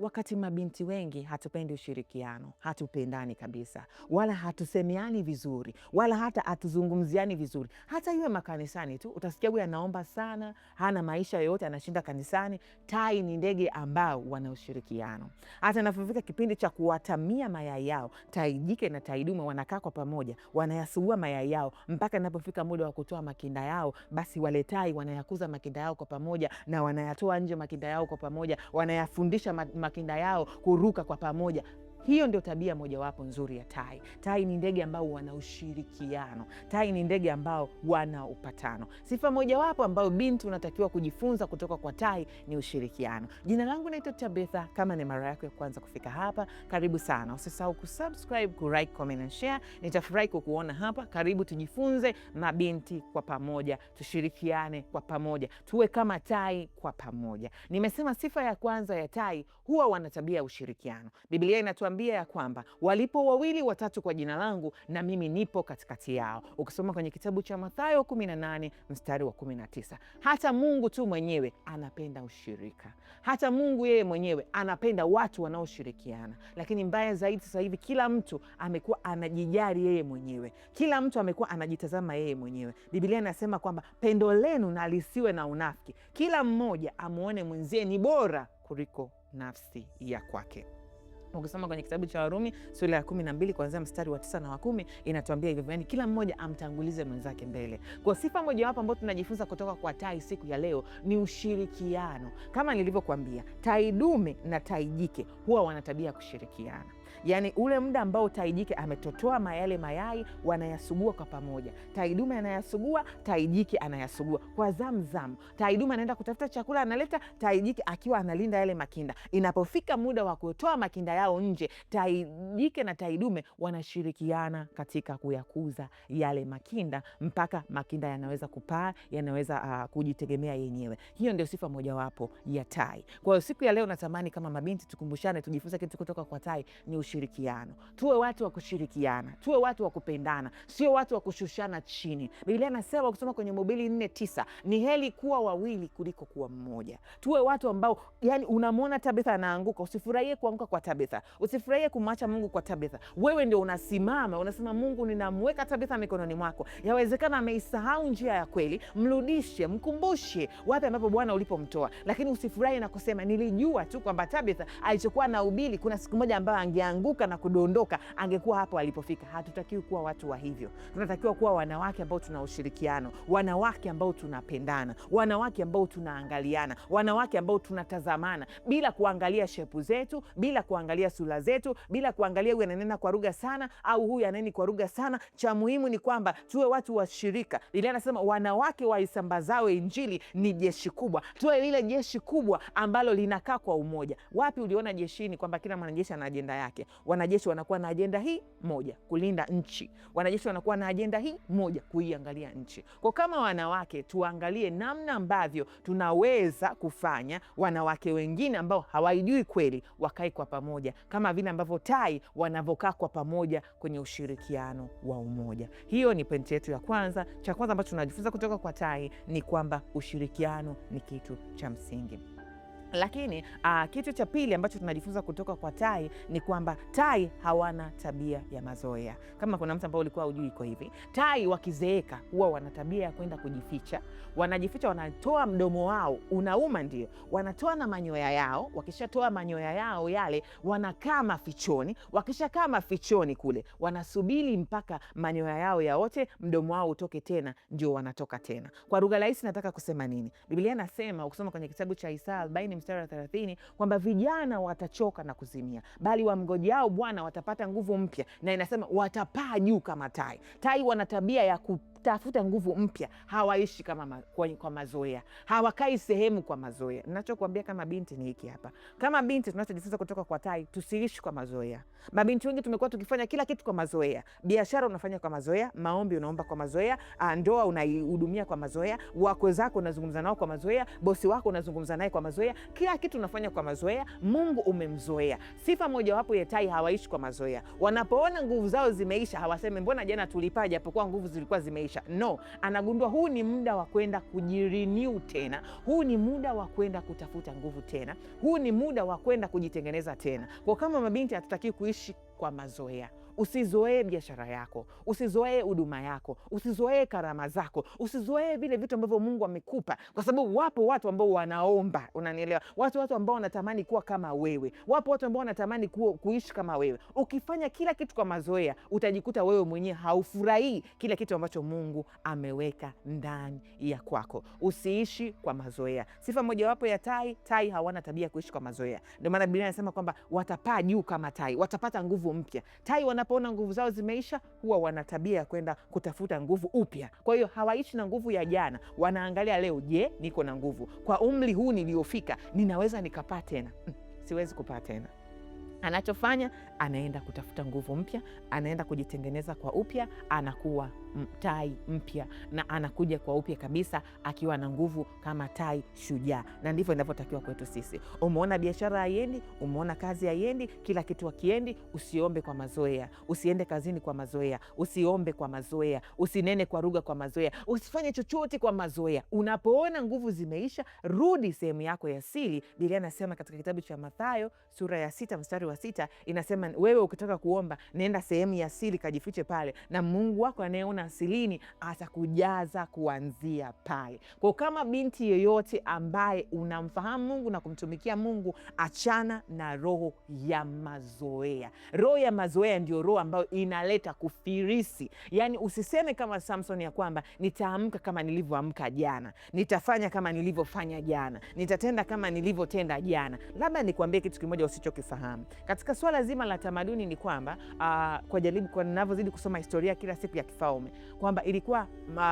Wakati mabinti wengi hatupendi ushirikiano, hatupendani kabisa, wala hatusemiani vizuri, wala hata hatuzungumziani vizuri. Hata iwe makanisani tu, utasikia huyu anaomba sana, hana maisha yoyote, anashinda kanisani. Tai ni ndege ambao wana ushirikiano. Hata inapofika kipindi cha kuwatamia mayai yao, tai jike na tai dume wanakaa kwa pamoja, wanayasugua mayai yao mpaka inapofika muda wa kutoa makinda yao, basi wale tai wanayakuza makinda yao kwa pamoja na wanayatoa nje makinda yao kwa pamoja, wanayafundisha makinda yao kuruka kwa pamoja. Hiyo ndio tabia mojawapo nzuri ya tai. Tai ni ndege ambao wana ushirikiano. Tai ni ndege ambao wana upatano. Sifa mojawapo ambao binti unatakiwa kujifunza kutoka kwa tai ni ushirikiano. Jina langu naitwa Tabitha. Kama ni mara yako ya kwanza kufika hapa, karibu sana. Usisahau kusubscribe, kulike, comment and share. Nitafurahi kukuona hapa. Karibu tujifunze mabinti kwa pamoja, tushirikiane kwa pamoja, tuwe kama tai kwa pamoja. Nimesema sifa ya kwanza ya tai, huwa wana tabia ya ushirikiano. Biblia inatuambia ya kwamba walipo wawili watatu kwa jina langu, na mimi nipo katikati yao. Ukisoma kwenye kitabu cha Mathayo 18 mstari wa 19. Hata Mungu tu mwenyewe anapenda ushirika. Hata Mungu yeye mwenyewe anapenda watu wanaoshirikiana. Lakini mbaya zaidi sasa hivi kila mtu amekuwa anajijali yeye mwenyewe. Kila mtu amekuwa anajitazama yeye mwenyewe. Biblia inasema kwamba pendo lenu na lisiwe na unafiki. Kila mmoja amuone mwenzie ni bora kuliko nafsi ya kwake. Ukisoma kwenye kitabu cha Warumi sura ya 12 kuanzia mstari wa 9 na wa 10 inatuambia hivyo, yani kila mmoja amtangulize mwenzake mbele. Kwa sifa mojawapo ambayo tunajifunza kutoka kwa tai siku ya leo ni ushirikiano. Kama nilivyokuambia, tai dume na tai jike huwa wana tabia ya kushirikiana. Yani ule muda ambao tai jike ametotoa mayai wanayasugua kwa pamoja. Tai dume anayasugua, tai jike anayasugua kwa zamu. Tai dume anaenda kutafuta chakula analeta, tai jike akiwa analinda yale makinda. Inapofika muda wa kutoa makinda yao nje, tai jike na tai dume wanashirikiana katika kuyakuza yale makinda mpaka makinda yanaweza kupaa, yanaweza kujitegemea yenyewe. Hiyo ndio sifa mojawapo ya tai. Kwa hiyo siku ya leo natamani kama mabinti tukumbushane, tujifunze kitu kutoka kwa tai, ni ushirikiano. Tuwe watu wa kushirikiana, tuwe watu wa kupendana, sio watu wa kushushana chini. Biblia inasema ukisoma kwenye Mhubiri 4:9, ni heri kuwa wawili kuliko kuwa mmoja. Tuwe watu ambao, yani unamwona Tabitha anaanguka, usifurahie kuanguka kwa Tabitha, usifurahie kumwacha Mungu kwa Tabitha. Wewe ndio unasimama, unasema Mungu, ninamweka Tabitha mikononi mwako. Yawezekana ameisahau njia ya kweli, mrudishe, mkumbushe wapi ambapo Bwana ulipomtoa. Lakini usifurahie na kusema nilijua tu kwamba Tabitha alichokuwa na ubili kuna siku moja ambayo angeanguka na kudondoka, angekuwa hapo alipofika. Hatutakiwi kuwa watu wa hivyo. Tunatakiwa kuwa wanawake ambao tuna ushirikiano, wanawake ambao tunapendana, wanawake ambao tunaangaliana, wanawake ambao tunatazamana bila kuangalia shepu zetu, bila kuangalia sura zetu, bila kuangalia huyu ananena kwa lugha sana au huyu aneni kwa lugha sana. Cha muhimu ni kwamba tuwe watu wa shirika. Biblia inasema wanawake waisambazao injili ni jeshi kubwa. Tuwe lile jeshi kubwa ambalo linakaa kwa umoja. Wapi uliona jeshini kwamba kila mwanajeshi ana ajenda yake? Wanajeshi wanakuwa na ajenda hii moja, kulinda nchi. Wanajeshi wanakuwa na ajenda hii moja, kuiangalia nchi. Kwa kama wanawake, tuangalie namna ambavyo tunaweza kufanya wanawake wengine ambao hawaijui kweli wakae kwa pamoja, kama vile ambavyo tai wanavokaa kwa pamoja kwenye ushirikiano wa umoja. Hiyo ni pointi yetu ya kwanza. Cha kwanza ambacho tunajifunza kutoka kwa tai ni kwamba ushirikiano ni kitu cha msingi. Lakini kitu cha pili ambacho tunajifunza kutoka kwa tai ni kwamba tai hawana tabia ya mazoea. Kama kuna mtu ambao ulikuwa hujui iko hivi, tai wakizeeka huwa wana tabia ya kwenda kujificha. Wanajificha, wanatoa mdomo wao unauma, ndio wanatoa na manyoya yao. Wakishatoa manyoya yao yale, wanakaa mafichoni. Wakishakaa mafichoni kule, wanasubiri mpaka manyoya yao yaote, mdomo wao utoke tena, ndio wanatoka tena. Kwa lugha rahisi nataka kusema nini? Biblia inasema ukisoma kwenye kitabu cha Isaya 40 mstari wa 30 kwamba vijana watachoka na kuzimia, bali wamngojeao Bwana watapata nguvu mpya, na inasema watapaa juu kama tai. Tai wana tabia ya tafuta nguvu mpya. Hawaishi kwa mazoea, hawakai sehemu kwa mazoea. Ninachokuambia kama binti ni hiki hapa. Kama binti tunachojifunza kutoka kwa tai, tusiishi kwa mazoea. Mabinti wengi tumekuwa tukifanya kila kitu kwa mazoea. Biashara unafanya kwa mazoea, maombi unaomba kwa mazoea, ndoa unaihudumia kwa mazoea, wako zako unazungumza nao kwa mazoea, bosi wako unazungumza naye kwa mazoea. Kila kitu unafanya kwa mazoea. Mungu umemzoea. Sifa mojawapo ya tai, hawaishi kwa mazoea. Wanapoona nguvu zao zimeisha, hawaseme mbona jana tulipaa japokuwa nguvu zilikuwa zimeisha. imeisha. No, anagundua huu ni muda wa kwenda kujirenew tena, huu ni muda wa kwenda kutafuta nguvu tena, huu ni muda wa kwenda kujitengeneza tena. Kwa kama mabinti hatutaki kuishi kwa mazoea. Usizoee biashara yako, usizoee huduma yako, usizoee karama zako, usizoee vile vitu ambavyo Mungu amekupa, kwa sababu wapo watu ambao wanaomba, unanielewa? Watu ambao wanatamani kuwa kama wewe, wapo watu ambao wanatamani kuishi kama wewe. Ukifanya kila kitu kwa mazoea, utajikuta wewe mwenyewe haufurahii kila kitu ambacho Mungu ameweka ndani ya kwako. Usiishi kwa mazoea. Sifa mojawapo ya tai hawana tabia kuishi kwa mazoea. Ndio maana Biblia inasema kwamba watapaa juu kama tai, watapata nguvu mpya. Tai wanapoona nguvu zao zimeisha, huwa wana tabia ya kwenda kutafuta nguvu upya. Kwa hiyo hawaishi na nguvu ya jana, wanaangalia leo, je, niko na nguvu kwa umri huu niliofika, ninaweza nikapaa tena? Siwezi kupaa tena. Anachofanya, anaenda kutafuta nguvu mpya, anaenda kujitengeneza kwa upya, anakuwa tai mpya, na anakuja kwa upya kabisa akiwa na nguvu kama tai shujaa. Na ndivyo inavyotakiwa kwetu sisi. Umeona biashara haiendi, umeona kazi haiendi, kila kitu hakiendi, usiombe kwa mazoea. Usiende kazini kwa mazoea, usiombe kwa mazoea, usinene kwa lugha kwa mazoea, usifanye chochote kwa mazoea. Unapoona nguvu zimeisha, rudi sehemu yako ya siri. Biblia inasema katika kitabu cha Mathayo sura ya 6 mstari wa 6, inasema wewe ukitaka kuomba, nenda sehemu ya siri, kajifiche pale, na Mungu wako anayeona asilini atakujaza kuanzia pale. Kwa kama binti yoyote ambaye unamfahamu Mungu na kumtumikia Mungu, achana na roho ya mazoea. Roho ya mazoea ndio roho ambayo inaleta kufirisi. Yani usiseme kama Samson ya kwamba nitaamka kama nilivyoamka jana, nitafanya kama nilivyofanya jana, nitatenda kama nilivyotenda jana. Labda nikwambie kitu kimoja usichokifahamu katika swala zima la tamaduni, ni kwamba kwa ninavyozidi kusoma historia kila siku ya kifalme, kwamba ilikuwa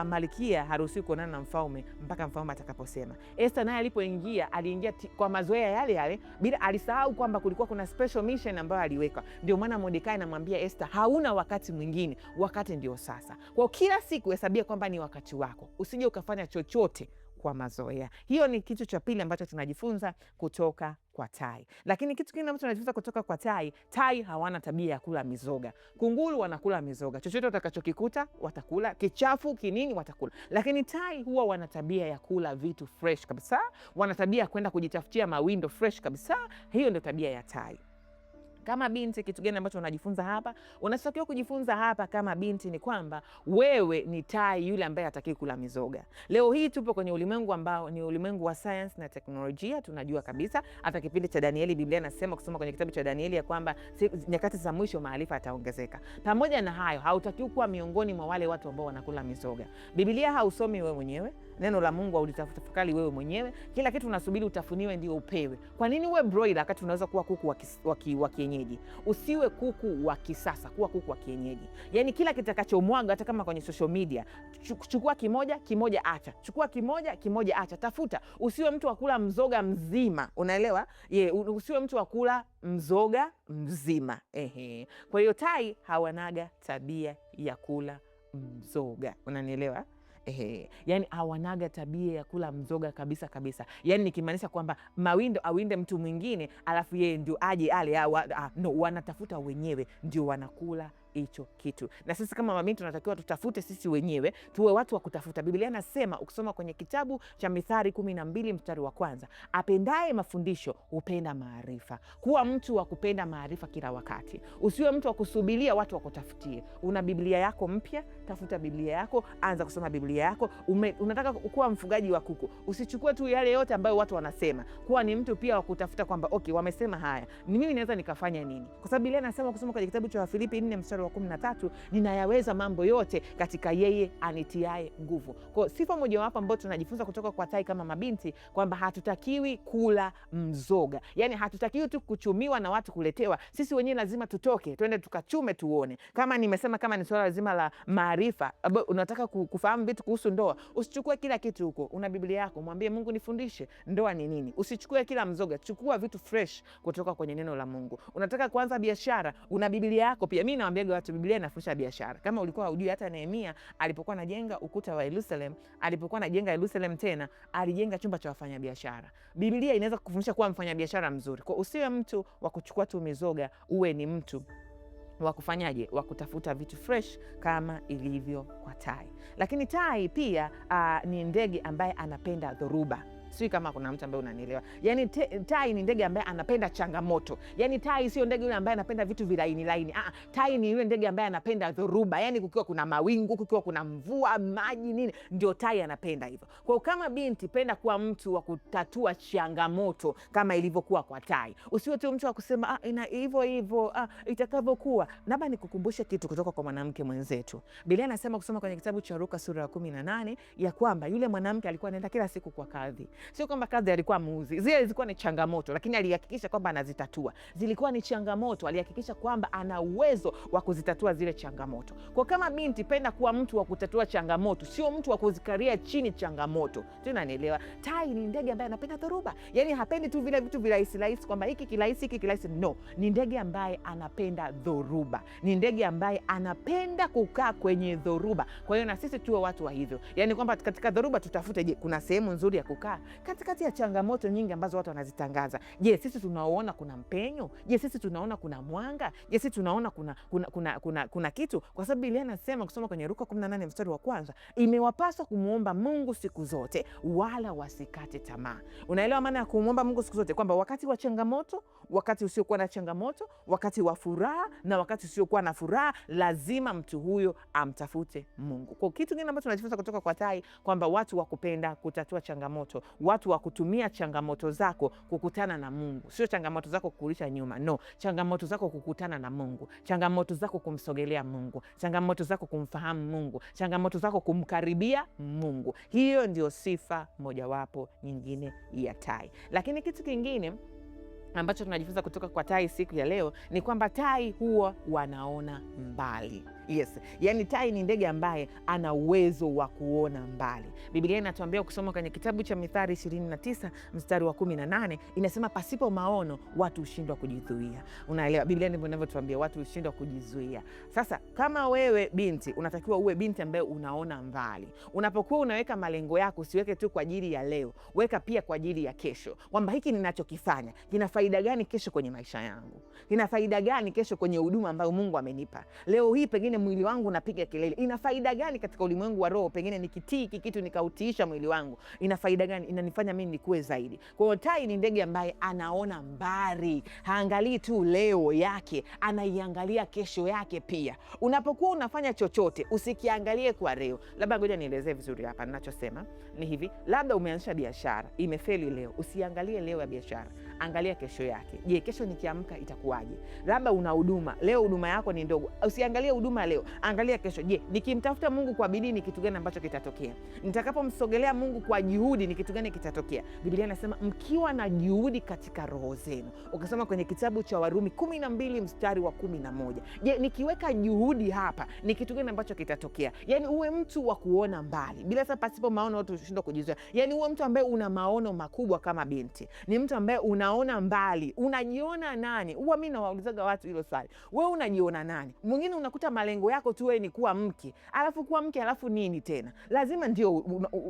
malkia haruhusiwi kuonana na mfalme mpaka mfalme atakaposema. Esther naye alipoingia, aliingia kwa mazoea yale yale, bila alisahau kwamba kulikuwa kuna special mission ambayo aliweka. Ndio maana Mordekai anamwambia Esther, hauna wakati mwingine, wakati ndio sasa. Kwa kila siku hesabia kwamba ni wakati wako, usije ukafanya chochote kwa mazoea. Hiyo ni kitu cha pili ambacho tunajifunza kutoka kwa tai. Lakini kitu kingine ambacho tunajifunza kutoka kwa tai hawana tabia ya kula mizoga. Kunguru wanakula mizoga, chochote utakachokikuta watakula, kichafu kinini watakula. Lakini tai huwa wana tabia ya kula vitu fresh kabisa, wana tabia ya kwenda kujitafutia mawindo fresh kabisa. Hiyo ndio tabia ya tai. Kama binti, kitu gani ambacho unajifunza hapa? Unatakiwa kujifunza hapa kama binti ni kwamba wewe ni tai yule ambaye hataki kula mizoga. Leo hii tupo kwenye ulimwengu ambao ni ulimwengu wa science na teknolojia. Tunajua kabisa hata kipindi cha Danieli, Biblia inasema kusoma kwenye kitabu cha Danieli ya kwamba nyakati za mwisho maarifa yataongezeka. Pamoja na hayo, hautakiwi kuwa miongoni mwa wale watu ambao wanakula mizoga. Biblia hausomi wewe mwenyewe, neno la Mungu haulitafakari wewe mwenyewe, kila kitu unasubiri utafuniwe ndio upewe. Kwa nini uwe broiler wakati unaweza kuwa kuku wa kienyeji? Usiwe kuku wa kisasa, kuwa kuku wa kienyeji. Yani kila kitakachomwaga, hata kama kwenye social media, chukua kimoja acha, chukua kimoja acha, tafuta. Usiwe mtu wa kula mzoga mzima, unaelewa? Usiwe mtu wa kula mzoga mzima. Kwa hiyo tai hawanaga tabia ya kula mzoga, unanielewa? Yani hawanaga tabia ya kula mzoga kabisa kabisa. Yani nikimaanisha kwamba mawindo awinde mtu mwingine alafu yeye ndio aje ale, no, wanatafuta wenyewe ndio wanakula hicho kitu. Na sisi kama mabinti tunatakiwa tutafute sisi wenyewe, tuwe watu wa kutafuta. Biblia inasema ukisoma kwenye kitabu cha Mithali 12 mstari wa 1, apendaye mafundisho hupenda maarifa. Kuwa mtu wa kupenda maarifa kila wakati. Usiwe mtu wa kusubiria watu wakutafutie. Una Biblia yako mpya, tafuta Biblia yako, anza kusoma Biblia yako. Unataka kuwa mfugaji wa kuku, usichukue tu yale yote ambayo watu wanasema. Kuwa ni mtu pia wa kutafuta kwamba okay, wamesema haya, ni mimi naweza nikafanya nini? Kwa sababu Biblia inasema kusoma kwenye kitabu cha Wafilipi 4 mstari wa 13, ninayaweza mambo yote katika yeye anitiaye nguvu. Kwa sifa mojawapo ambayo tunajifunza kutoka kwa tai kama mabinti, kwamba hatutakiwi kula mzoga. Yani hatutakiwi tu kuchumiwa na watu kuletewa. Sisi wenyewe lazima tutoke, twende tukachume tuone. Kama nimesema, kama ni swala lazima la maarifa, unataka kufahamu vitu kuhusu ndoa, usichukue kila kitu huko. Una Biblia yako, mwambie Mungu nifundishe ndoa ni nini. Usichukue kila mzoga, chukua vitu fresh kutoka kwenye neno la Mungu. Unataka kuanza biashara, una Biblia yako pia. Mimi nawaambia watu, Biblia inafundisha biashara. Kama ulikuwa hujui, hata Nehemia alipokuwa anajenga ukuta wa Yerusalemu, alipokuwa anajenga Yerusalemu tena, alijenga chumba cha wafanyabiashara. Biblia inaweza kukufundisha kuwa mfanyabiashara mzuri. Kwa usiwe mtu wa kuchukua tu mizoga, uwe ni mtu wa kufanyaje, wa kutafuta vitu fresh kama ilivyo kwa tai. Lakini tai pia ni ndege ambaye anapenda dhoruba. Sijui kama kuna mtu ambaye unanielewa. Yani tai ni ndege ambaye anapenda changamoto. Yani tai sio ndege yule ambaye anapenda vitu vilaini laini. Tai ni yule ndege ambaye anapenda dhoruba. Yani kukiwa kuna mawingu, kukiwa kuna mvua, maji nini, ndio tai anapenda hivyo. Kwa kama binti, penda kuwa mtu wa kutatua changamoto kama ilivyokuwa kwa tai. Usiwe tu mtu wa kusema ina hivyo hivyo itakavyokuwa. Labda nikukumbushe kitu kutoka kwa mwanamke mwenzetu. Biblia inasema kusoma kwenye kitabu cha Luka sura ya 18 ya kwamba yule mwanamke alikuwa anaenda kila siku kwa kadhi. Sio kwamba kadhi alikuwa muuzi. Zile zilikuwa ni changamoto, lakini alihakikisha kwamba anazitatua. Zilikuwa ni changamoto, alihakikisha kwamba ana uwezo wa kuzitatua zile changamoto. Kwa kama binti, penda kuwa mtu wa kutatua changamoto, sio mtu wa kuzikaria chini changamoto. Tunanielewa? Tai ni ndege ambaye anapenda dhoruba. Yani hapendi tu vile vitu virahisi rahisi kwamba hiki kirahisi hiki kirahisi. No, ni ndege ambaye anapenda dhoruba. Ni ndege ambaye anapenda kukaa kwenye dhoruba. Kwa hiyo na sisi tuwe watu wa hivyo. Yani kwamba katika dhoruba tutafute, je, kuna sehemu nzuri ya kukaa katikati ya changamoto nyingi ambazo watu wanazitangaza. Je, sisi tunaona kuna mpenyo? Je, sisi tunaona kuna mwanga? Je, sisi tunaona kuna kitu? Kwa sababu Biblia inasema kusoma kwenye Luka 18 mstari wa kwanza, imewapaswa kumuomba Mungu siku zote wala wasikate tamaa. Unaelewa maana ya kumuomba Mungu siku zote? Kwamba wakati wa changamoto, wakati usiokuwa na changamoto, wakati wa furaha na wakati usiokuwa na furaha, lazima mtu huyo amtafute Mungu. Kwa kitu kingine ambacho tunajifunza kutoka kwa tai, kwamba watu wa kupenda kutatua changamoto, watu wa kutumia changamoto zako kukutana na Mungu. Sio changamoto zako kukurudisha nyuma, no. Changamoto zako kukutana na Mungu, changamoto zako kumsogelea Mungu, changamoto zako kumfahamu Mungu, changamoto zako kumkaribia Mungu. Hiyo ndio sifa mojawapo nyingine ya tai. Lakini kitu kingine ambacho tunajifunza kutoka kwa tai siku ya leo ni kwamba tai huwa wanaona mbali. Yes, yani tai ni ndege ambaye ana uwezo wa kuona mbali. Biblia inatuambia kusoma kwenye kitabu cha Mithali 29 mstari wa 18, inasema pasipo maono watu hushindwa kujizuia. Unaelewa? Biblia ndivyo inavyotuambia, watu hushindwa kujizuia. Sasa kama wewe binti, unatakiwa uwe binti ambaye unaona mbali. Unapokuwa unaweka malengo yako, usiweke tu kwa ajili ya leo, weka pia kwa ajili ya kesho. Kwamba hiki ninachokifanya kina faida gani kesho kwenye maisha yangu? Kina faida gani kesho kwenye huduma ambayo Mungu amenipa? Leo hii pengine mwili wangu unapiga kelele, ina faida gani katika ulimwengu wa roho? Pengine nikitii kitu nikautiisha mwili wangu, ina faida gani? Inanifanya mimi nikue zaidi. Kwa hiyo tai ni ndege ambaye anaona mbali, haangalii tu leo yake, anaiangalia kesho yake pia. Unapokuwa unafanya chochote, usikiangalie kwa leo. Labda ngoja nielezee vizuri hapa. Ninachosema ni hivi, labda umeanzisha biashara, imefeli leo, usiangalie leo ya biashara, angalia kesho yake. Je, kesho nikiamka itakuwaje? Labda una huduma, leo huduma yako ni ndogo, usiangalie huduma leo, angalia kesho. Je, nikimtafuta Mungu kwa bidii ni kitu gani ambacho kitatokea? Nitakapomsogelea Mungu kwa juhudi ni kitu gani kitatokea? Biblia inasema mkiwa na juhudi katika roho zenu. Ukasoma kwenye kitabu cha Warumi 12 mstari wa 11. Je, nikiweka juhudi hapa ni kitu gani ambacho kitatokea? Yani uwe mtu wa kuona mbali. Bila sababu pasipo maono watu hushindwa kujizuia. Yani uwe mtu ambaye una maono makubwa kama binti. Ni mtu ambaye unaona mbali. Unajiona nani? Huwa mimi nawaulizaga watu hilo swali. Wewe unajiona nani? Mwingine unakuta malengo yako tu wewe ni kuwa mke. Alafu kuwa mke alafu nini tena? Lazima ndio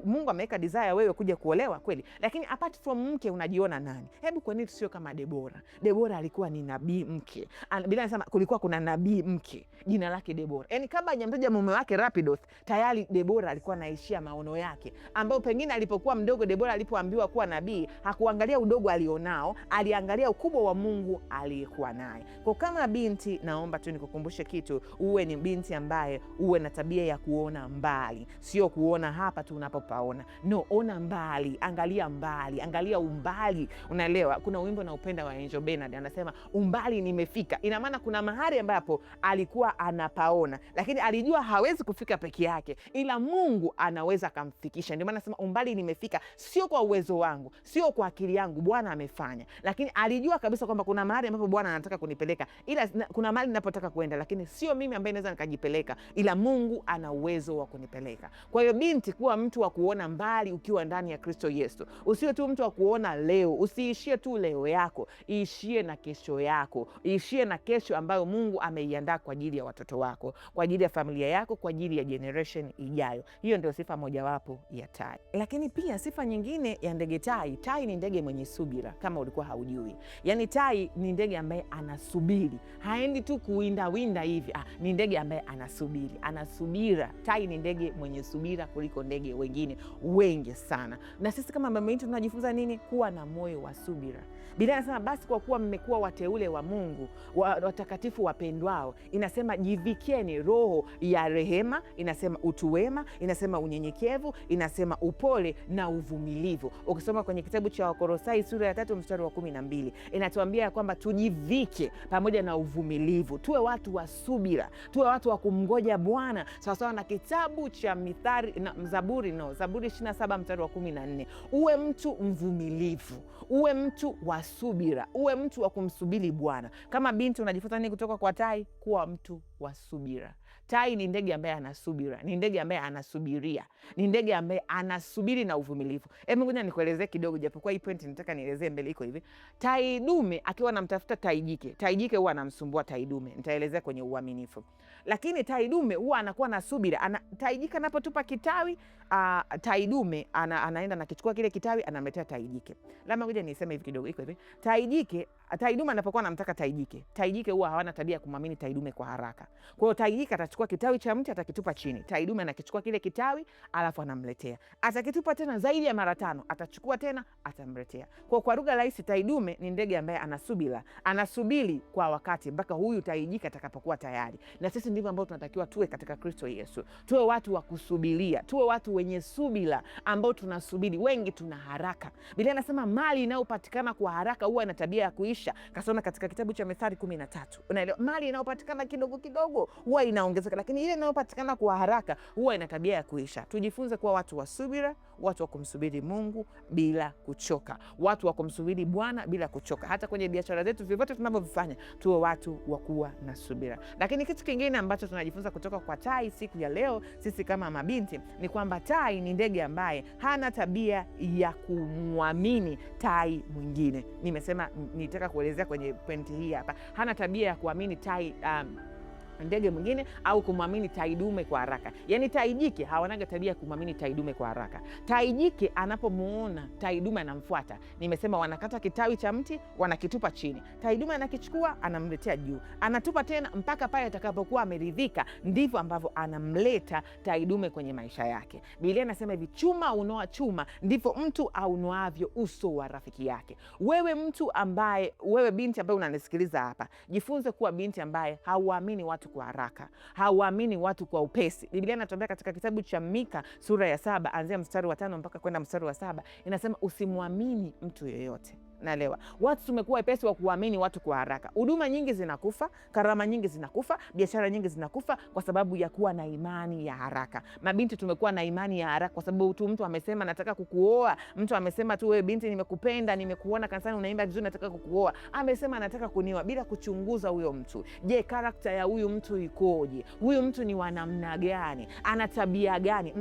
Mungu ameweka desire wewe kuja kuolewa kweli. Lakini apart from mke unajiona nani? Hebu kwa nini sio kama Debora? Debora alikuwa ni nabii mke. Bila nasema kulikuwa kuna nabii mke. Jina lake Debora. Yaani kabla hajamtaja mume wake Rapidoth, tayari Debora alikuwa anaishia maono yake. Ambao pengine alipokuwa mdogo Debora alipoambiwa kuwa nabii, hakuangalia udogo alionao, aliangalia ukubwa wa Mungu aliyekuwa naye. Kwa kama binti, naomba tu nikukumbushe kitu, uwe ni binti ambaye uwe na tabia ya kuona mbali, sio kuona hapa tu unapopaona. No, ona mbali, angalia mbali, angalia umbali. Unaelewa? Kuna wimbo na upenda wa Angel Bernard anasema umbali nimefika. Ina maana kuna mahali ambapo alikuwa anapaona, lakini alijua hawezi kufika peke yake, ila Mungu anaweza kumfikisha. Ndio maana nasema umbali nimefika, sio kwa uwezo wangu, sio kwa akili yangu, Bwana amefanya. Lakini alijua kabisa kwamba kuna mahali ambapo Bwana anataka kunipeleka, ila kuna mahali ninapotaka kwenda, lakini sio mimi ambaye naweza nikajipeleka, ila Mungu ana uwezo wa kunipeleka. Kwa hiyo binti, kuwa mtu wa kuona mbali ukiwa ndani ya Kristo Yesu. Usiwe tu mtu wa kuona leo, usiishie tu leo yako, iishie na kesho yako, iishie na kesho ambayo Mungu ameiandaa kwa ajili ya watoto wako, kwa ajili ya familia yako, kwa ajili ya generation ijayo. Hiyo ndio sifa mojawapo ya tai. Lakini pia sifa nyingine ya ndege tai, tai ni ndege mwenye subira. Kama kama ulikuwa haujui. Yani tai ni ndege ambaye anasubiri, haendi tu kuwindawinda hivi. Ni ndege ambaye anasubiri, anasubira. Tai ni ndege mwenye subira kuliko ndege wengine wengi sana. Na sisi kama mabinti tunajifunza nini? Kuwa na moyo wa subira. Biblia inasema basi kwa kuwa mmekuwa wateule wa Mungu, watakatifu wapendwao, inasema jivikeni roho ya rehema, inasema utu wema, inasema unyenyekevu, inasema upole na uvumilivu. Ukisoma kwenye kitabu cha Wakolosai sura ya 3 mstari wa 12, inatuambia kwamba tujivike pamoja na uvumilivu. Tuwe watu wa subira, tuwe watu wa kumngoja Bwana, sawasawa na kitabu cha Zaburi 27 mstari wa 14. Uwe mtu mvumilivu, uwe mtu wa subira, uwe mtu wa kumsubiri Bwana. Kama binti unajifunza nini kutoka kwa tai? Kuwa mtu wa subira. Tai ni ndege ambaye anasubira, ni ndege ambaye anasubiria, ni ndege ambaye anasubiri na uvumilivu. Hebu ngoja nikuelezee kidogo, japokuwa hii point nataka nielezee mbele. Iko hivi: tai dume akiwa anamtafuta tai jike, tai jike huwa anamsumbua tai dume. Nitaelezea kwenye uaminifu. Lakini tai dume huwa anakuwa na subira. Tai jike anapotupa kitawi, tai dume anaenda na kichukua kile kitawi, anamletea tai jike. Labda ngoja niseme hivi kidogo. Iko hivi: tai dume anapokuwa anamtaka tai jike huwa hawana tabia ya kumwamini tai dume kwa haraka. Kwa hiyo tai jike atachukua kitawi cha mti, atakitupa chini. Tai dume anakichukua kile kitawi, alafu anamletea. Atakitupa tena zaidi ya mara 5, atachukua tena, atamletea. Kwa lugha rahisi, tai dume ni ndege ambaye anasubiri kwa wakati mpaka huyu tai jike atakapokuwa tayari. Na sisi ndivyo ambao tunatakiwa tuwe katika Kristo Yesu. Tuwe watu wa kusubiria, tuwe watu wenye subira ambao tunasubiri. Wengi tuna haraka. Biblia inasema mali inayopatikana kwa haraka huwa ina tabia ya kuisha. Kasoma katika kitabu cha Methali 13. Unaelewa? Mali inayopatikana kidogo kidogo huwa inaongezeka, lakini ile inayopatikana kwa haraka huwa ina tabia ya kuisha. Tujifunze kuwa watu wa subira, watu wa kumsubiri Mungu bila kuchoka, watu wa kumsubiri Bwana bila kuchoka. Hata kwenye biashara zetu, vyovyote tunavyovifanya, tuwe watu wa kuwa na subira. Lakini kitu kingine ambacho tunajifunza kutoka kwa tai siku ya leo, sisi kama mabinti, ni kwamba tai ni ndege ambaye hana tabia ya kumwamini tai mwingine. Nimesema nitaka kuelezea kwenye pointi hii hapa. Hana tabia ya kuamini tai ndege mwingine au kumwamini tai dume kwa haraka. Yani tai jike hawanaga tabia ya kumwamini tai dume kwa haraka. Tai jike anapomuona tai dume anamfuata. Nimesema wanakata kitawi cha mti, wanakitupa chini. Tai dume anakichukua, anamletea juu. Anatupa tena mpaka pale atakapokuwa ameridhika. Ndivyo ambavyo anamleta tai dume kwenye maisha yake. Biblia inasema hivi: chuma unoa chuma, ndivyo mtu aunoavyo uso wa rafiki yake. Wewe binti ambaye unanisikiliza hapa, jifunze kuwa binti ambaye hauamini watu kwa haraka, hauamini watu kwa upesi. Biblia inatuambia katika kitabu cha Mika sura ya 7 anzia mstari wa 5 mpaka kwenda mstari wa 7, inasema usimwamini mtu yeyote. Naelewa watu tumekuwa wepesi wa kuamini watu kwa haraka. Huduma nyingi zinakufa, karama nyingi zinakufa, biashara nyingi zinakufa kwa sababu ya kuwa na imani ya haraka. Mabinti tumekuwa na imani ya haraka kwa sababu tu mtu amesema nataka kukuoa, mtu amesema tu wewe binti, nimekupenda, nimekuona kanisani unaimba vizuri, nataka kukuoa, amesema anataka kunioa, bila kuchunguza huyo mtu. Je, karakta ya huyu mtu ikoje? Huyu mtu ni wa namna gani? Ana tabia gani?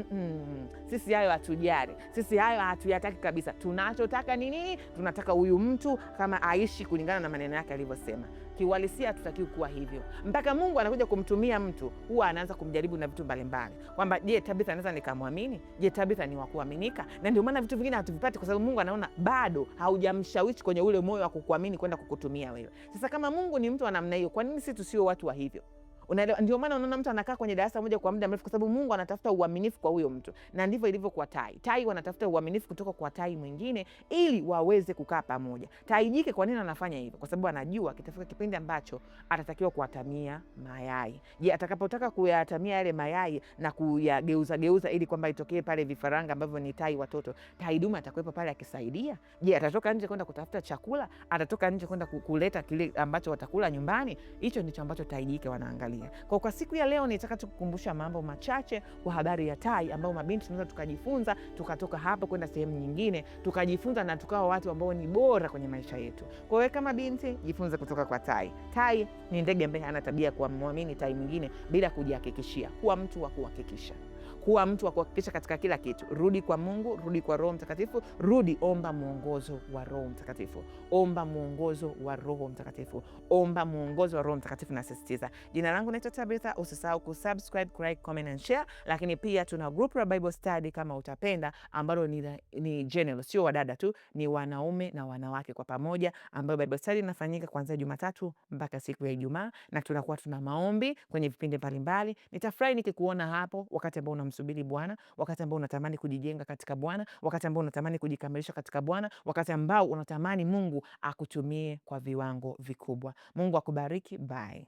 Sisi hayo hatujali, sisi hayo hatuyataki kabisa. Tunachotaka ni nini? Tunataka huyu mtu kama aishi kulingana na maneno yake alivyosema. Kiuhalisia hatutakiwi kuwa hivyo. Mpaka Mungu anakuja kumtumia mtu, huwa anaanza kumjaribu na vitu mbalimbali, kwamba je, Tabitha naweza nikamwamini? Je, Tabitha ni wa kuaminika? Na ndio maana vitu vingine hatuvipati, kwa sababu Mungu anaona bado haujamshawishi kwenye ule moyo wa kukuamini kwenda kukutumia wewe. Sasa kama Mungu ni mtu wa namna hiyo, kwa nini sisi tusio watu wa hivyo? Unaelewa? Ndio maana unaona mtu anakaa kwenye darasa moja kwa muda mrefu, kwa sababu Mungu anatafuta uaminifu kwa huyo mtu. Na ndivyo ilivyo kwa tai. Tai wanatafuta uaminifu kutoka kwa tai mwingine ili waweze kukaa pamoja. Tai jike kwa nini anafanya hivyo? Kwa sababu anajua kitafika kipindi ambacho atatakiwa kuatamia mayai. Je, atakapotaka kuyatamia yale mayai na kuyageuza ili kwamba itokee pale vifaranga ambavyo ni tai watoto, tai dume atakuwepo pale akisaidia? Je, atatoka nje kwenda kutafuta chakula? Atatoka nje kwenda kuleta kile ambacho watakula nyumbani? Hicho ndicho ambacho tai jike wanaangalia. Kwa siku ya leo nitaka tukukumbusha mambo machache kwa habari ya tai, ambao mabinti tunaweza tukajifunza, tukatoka hapo kwenda sehemu nyingine, tukajifunza na tukawa watu ambao ni bora kwenye maisha yetu. Kwa hiyo kama binti, jifunze kutoka kwa tai. Tai ni ndege ambaye hana tabia kwa muamini tai mwingine bila kujihakikishia. Kuwa mtu wa kuhakikisha. kuwa mtu wa kuhakikisha katika kila kitu. Rudi kwa Mungu, rudi kwa Roho Mtakatifu, rudi, omba mwongozo wa Roho Mtakatifu, omba mwongozo wa Roho Mtakatifu, omba mwongozo wa Roho Mtakatifu. Nasisitiza. Jina langu naitwa Tabitha. Usisahau kusubscribe, like, comment and share. Lakini pia tuna group la Bible study kama utapenda, ambalo ni general, sio wadada tu, ni wanaume na wanawake kwa pamoja, ambayo Bible study inafanyika kuanzia Jumatatu mpaka siku ya Ijumaa, na tunakuwa tuna maombi kwenye vipindi mbalimbali. Nitafurahi nikikuona hapo, wakati ambao unamsubiri Bwana, wakati ambao unatamani kujijenga katika Bwana, wakati ambao unatamani kujikamilisha katika Bwana, wakati ambao unatamani Mungu akutumie kwa viwango vikubwa. Mungu akubariki. Bye.